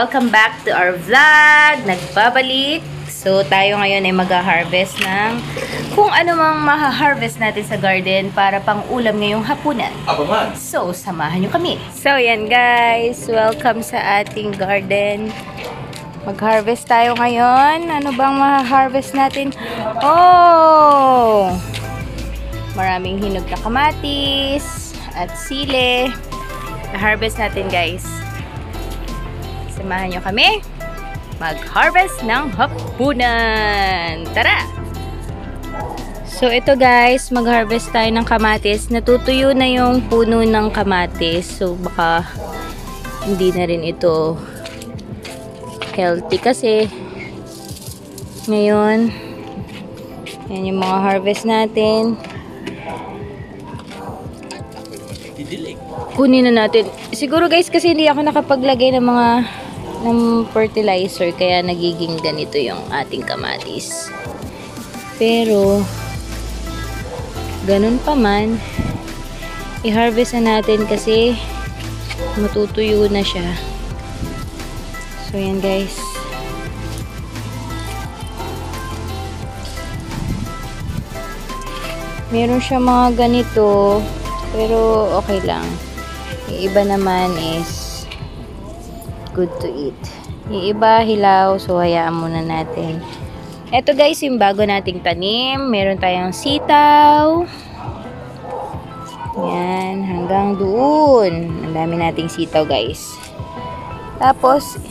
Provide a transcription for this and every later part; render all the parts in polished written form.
Welcome back to our vlog. Nagbabalik. So, tayo ngayon ay mag-harvest ng kung ano mang maha-harvest natin sa garden para pang ulam ngayong hapunan. Abaman! So, samahan nyo kami. So, yan guys. Welcome sa ating garden. Mag-harvest tayo ngayon. Ano bang maha-harvest natin? Oh! Maraming hinog na kamatis at sili. Na-harvest natin guys. Samahan nyo kami mag-harvest ng hapunan. Tara! So, ito guys, mag-harvest tayo ng kamatis. Natutuyo na yung puno ng kamatis. So, baka hindi na rin ito healthy kasi ngayon, yan yung mga harvest natin. Kunin na natin. Siguro guys, kasi hindi ako nakapaglagay ng mga fertilizer kaya nagiging ganito yung ating kamatis. Pero ganun pa man, i-harvest na natin kasi matutuyo na siya. So yan guys. Meron siya mga ganito pero okay lang. Yung iba naman is good to eat. Yung iba hilaw, so hayaan muna natin. Ito guys, yung bago nating tanim. Meron tayong sitaw. Yan, hanggang doon. Ang dami nating sitaw guys. Tapos,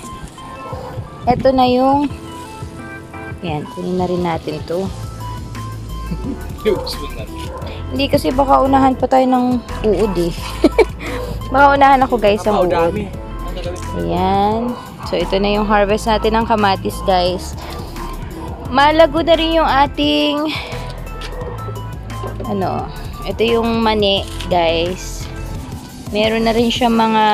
ito na yung yan, kunin na rin natin to. Hindi kasi baka unahan pa tayo ng uod eh. Baka unahan ako guys ng uod. Ayan. So, ito na yung harvest natin ng kamatis, guys. Malago na rin yung ating ito yung mani, guys. Meron na rin siya mga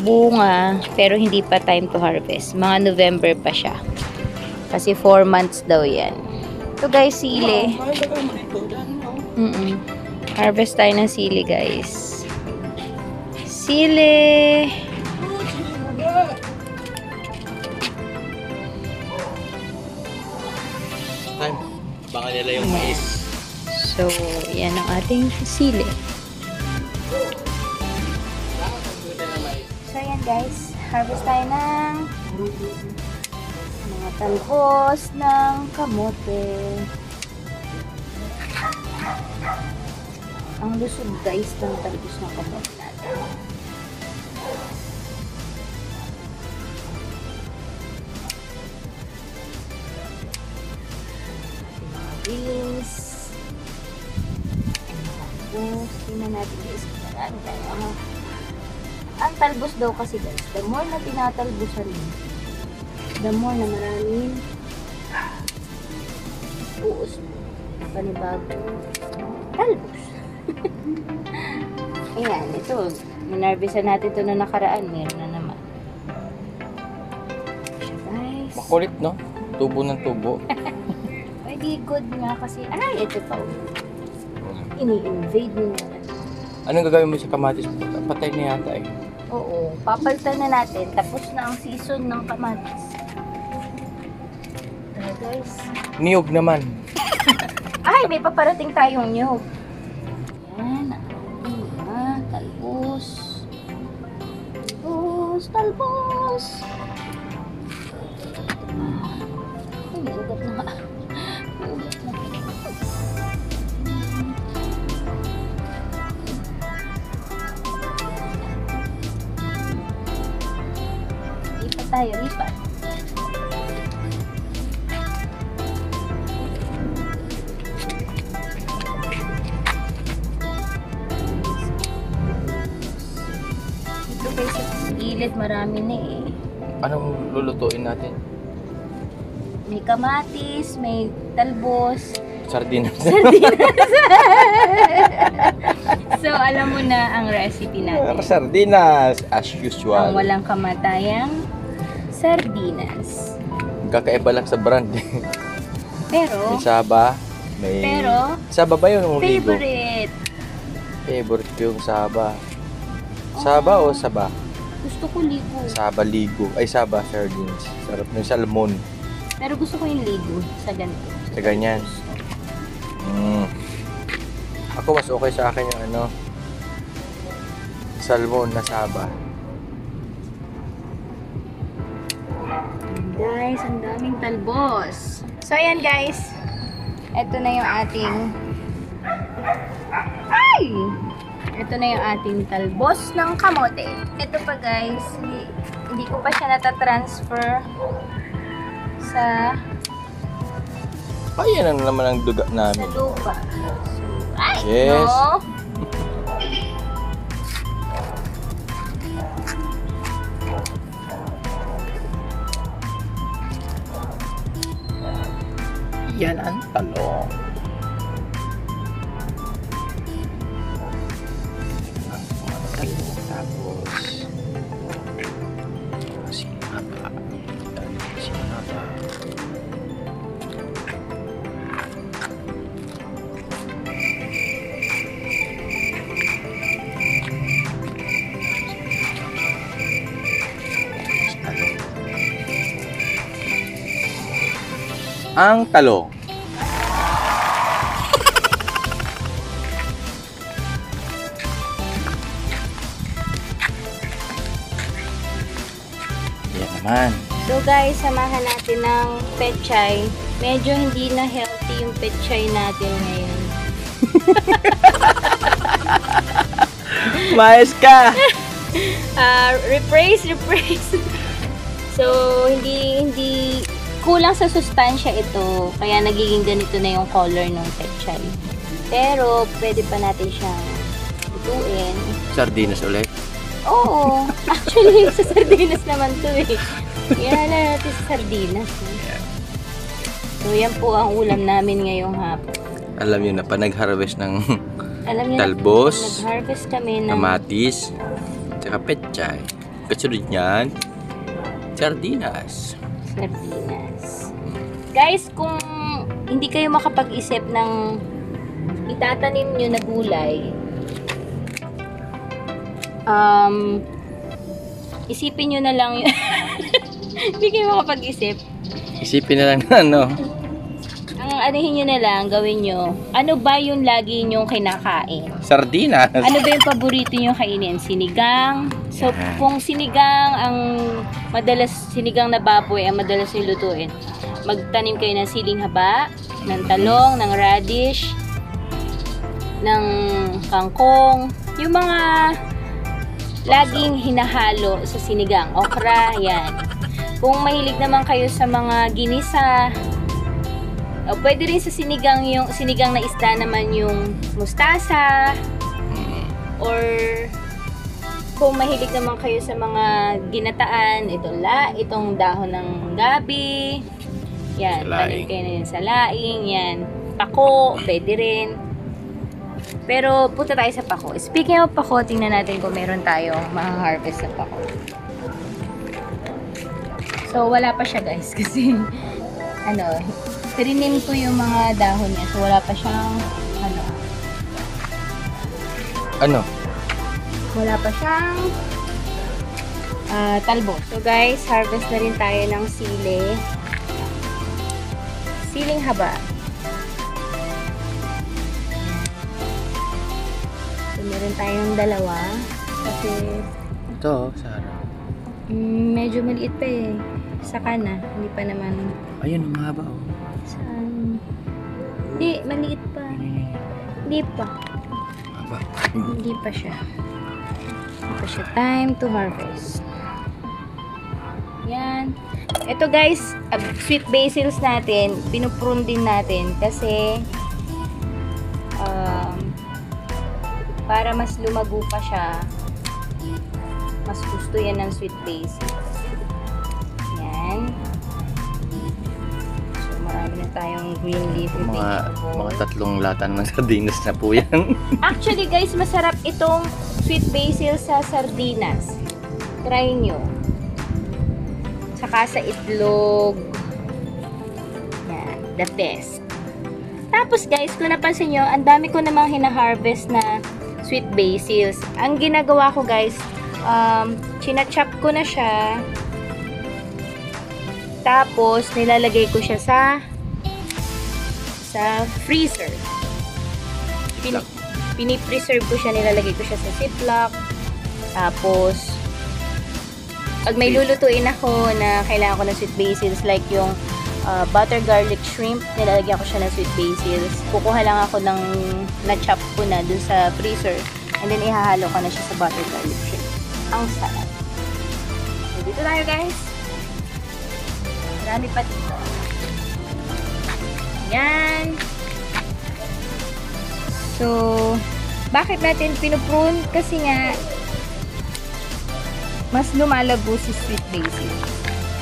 bunga, pero hindi pa time to harvest. Mga November pa siya. Kasi 4 months daw yan. Ito, guys, sili. Harvest tayo ng sili, guys. Sili. Baka nila yung mais. So, yan ang ating sili. So, yan guys. Harvest tayo ng mga talbos ng kamote. Ang lusog guys ng talbos ng kamote natin. Beans. Tapos, tingnan natin guys. Ang talbos daw kasi guys, the more na tinatalbosan mo, the more na maraming uos mo. Panibagong talbos. Ayan, ito. Minarvisan natin ito na nakaraan. Meron na naman. Guys. Makulit, no? Tubo ng tubo. Pwede good nga kasi, ito pa. Ini-invade mo na. Anong gagawin mo sa kamatis? Patay na yata eh. Oo, papalitan na natin. Tapos na ang season ng kamatis. Guys. Niyog naman. Ay, may paparating tayong niyog. Yan, talbos. Talbos. Ay, may ugat na nga. Lipat tayo, lipat. Ito guys, sa gilid marami na eh. Anong lulutuin natin? May kamatis, may talbos. Sardinas. So, alam mo na ang recipe natin. Sardinas, as usual. Ang walang kamatayang sardinas. Kakaiba lang sa brand. Pero, may Saba. Saba ba yun? favorite. Favorite yung Saba. Saba o Saba? Gusto ko ligo. Saba ligo. Ay, saba sardines. Sarap ng salmon. Pero gusto ko yung ligo sa ganito. Sa ganyan. Ako mas okay sa akin yung ano, salmon na saba. Guys, ang daming talbos. So, ayan guys. Ito na yung ating... Ay! Ito na yung ating talbos ng kamote. Ito pa guys, hindi ko pa siya natatransfer sa Ayan na naman ang duga namin. lupa. So, ay! Yes. No! Yan ang talong. Ang mga talong. Tapos sinapa. Sinapa. Ang talong. Yan naman. So guys, samahan natin ng pechay. Medyo hindi na healthy yung pechay natin ngayon. Mais ka! Rephrase. So, hindi kulang sa sustansya ito. Kaya nagiging ganito na yung color ng pechay. Pero, pwede pa natin siyang lutuin. Sardinas ulit. Oo. Actually, sa sardinas naman to eh. Yan na natin sa sardinas. So, yan po ang ulam namin ngayong hapon. Alam nyo na pa, nag-harvest ng Alam niyo, talbos, nag-harvest kami ng kamatis, tsaka pechay. Kasunod niyan, sardinas. sardinas. Guys, kung hindi kayo makapag-isip ng itatanim nyo na gulay, isipin nyo na lang yun. Hindi kayo makapag-isip. Isipin na lang na ano. Ang anuhin nyo na lang, gawin nyo, ano ba yung lagi nyong kinakain? Sardinas. Ano ba yung paborito nyo kainin? Sinigang? So, kung sinigang ang sinigang na baboy ang madalas yung lutuin, magtanim kayo ng siling haba, ng talong, ng radish, ng kangkong, yung mga laging hinahalo sa sinigang. Okra, yan. Kung mahilig naman kayo sa mga ginisa, o pwede rin sa sinigang, yung sinigang na isda naman yung mustasa, or kung mahilig naman kayo sa mga ginataan, itong dahon ng gabi, yan, tanim kayo na yun sa laing, yan, pako, pwede rin. Pero punta tayo sa pako. Speaking of pako, tingnan natin kung meron tayong ma-harvest sa pako. So, wala pa siya guys, kasi tirinim ko yung mga dahon niya, so wala pa siyang wala pa siyang talbo. So guys, harvest na rin tayo ng siling haba. So meron tayong dalawa kasi Ito, Sarah. medyo maliit pa eh. Saka na, hindi pa naman. Ayun, ang haba oh. Saan? Hindi, maliit pa. Hindi pa. Haba. Hindi pa siya. Hindi pa siya. Time to harvest. Yan. Ito guys, sweet basils natin, pinuprune din natin kasi para mas lumago pa siya, mas gusto yan ng sweet basils. Yan. So, marami na tayong green leafy vegetable. Mga 3 lata ng sardinas na po yan. Actually guys, masarap itong sweet basil sa sardinas. Try nyo. Saka sa itlog. Yan, the best. Tapos guys, kung napansin nyo, ang dami ko namang hina-harvest na sweet basils. Ang ginagawa ko guys, Chinachop ko na siya. Tapos, nilalagay ko siya sa freezer. Pinipreserve ko siya, nilalagay ko siya sa ziplock. Tapos, pag may lulutuin ako na kailangan ko ng sweet basils, like yung butter garlic shrimp, nilalagyan ko siya ng sweet basils. Kukuha lang ako ng na-chop ko na dun sa freezer. And then, ihahalo ko na siya sa butter garlic shrimp. Ang sarap. So, dito tayo, guys. Marami pa dito. Yan. So, bakit natin pinuprune? Kasi nga, mas lumalago si sweet basil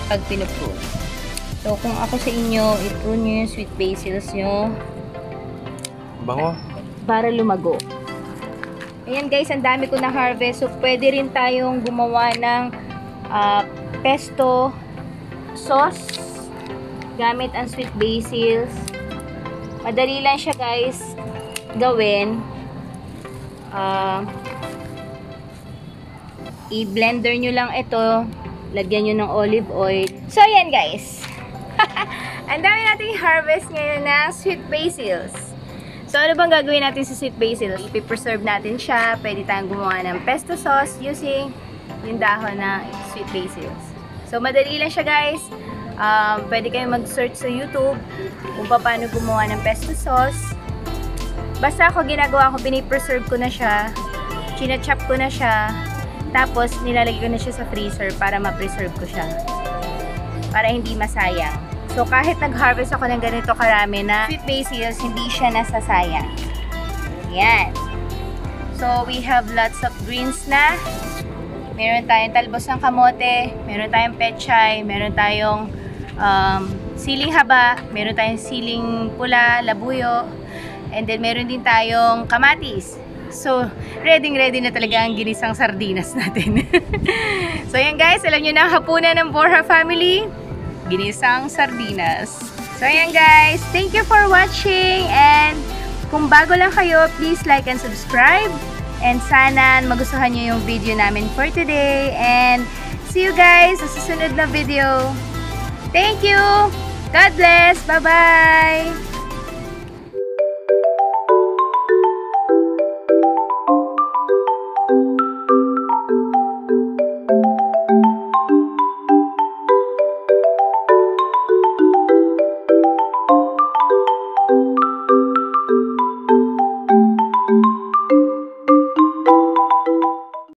pag pinuprune. So, kung ako sa inyo, i-prune nyo yung sweet basils nyo. Bango. Para lumago. Ayan guys, ang dami ko na harvest. So, pwede rin tayong gumawa ng pesto sauce gamit ang sweet basils. Madali lang siya guys gawin. I-blender nyo lang ito. Lagyan nyo ng olive oil. So, ayan guys. Ang dami nating harvest ngayon ng sweet basils. So, ano bang gagawin natin sa sweet basil? I-preserve natin siya. Pwede tayong gumawa ng pesto sauce using yung dahon na sweet basils. So, madali lang siya guys. Pwede kayong mag-search sa YouTube kung paano gumawa ng pesto sauce. Basta ako ginagawa ko, pinipreserve ko na siya. Chinachop ko na siya. Tapos, nilalagay ko na siya sa freezer para ma-preserve ko siya. Para hindi masayang. So, kahit nag-harvest ako ng ganito karami na sweet basils, hindi siya nasasayang. Yan. So, we have lots of greens na. Meron tayong talbos ng kamote, meron tayong pechay, meron tayong siling haba, meron tayong siling pula, labuyo, and then meron din tayong kamatis. So, ready na talaga ang ginisang sardinas natin. So, yan guys, alam nyo na ang hapunan ng Borja family. Ginisang sardinas. So, ayan guys. Thank you for watching. And kung bago lang kayo, please like and subscribe. And sana magustuhan nyo yung video namin for today. And see you guys sa susunod na video. Thank you. God bless. Bye-bye.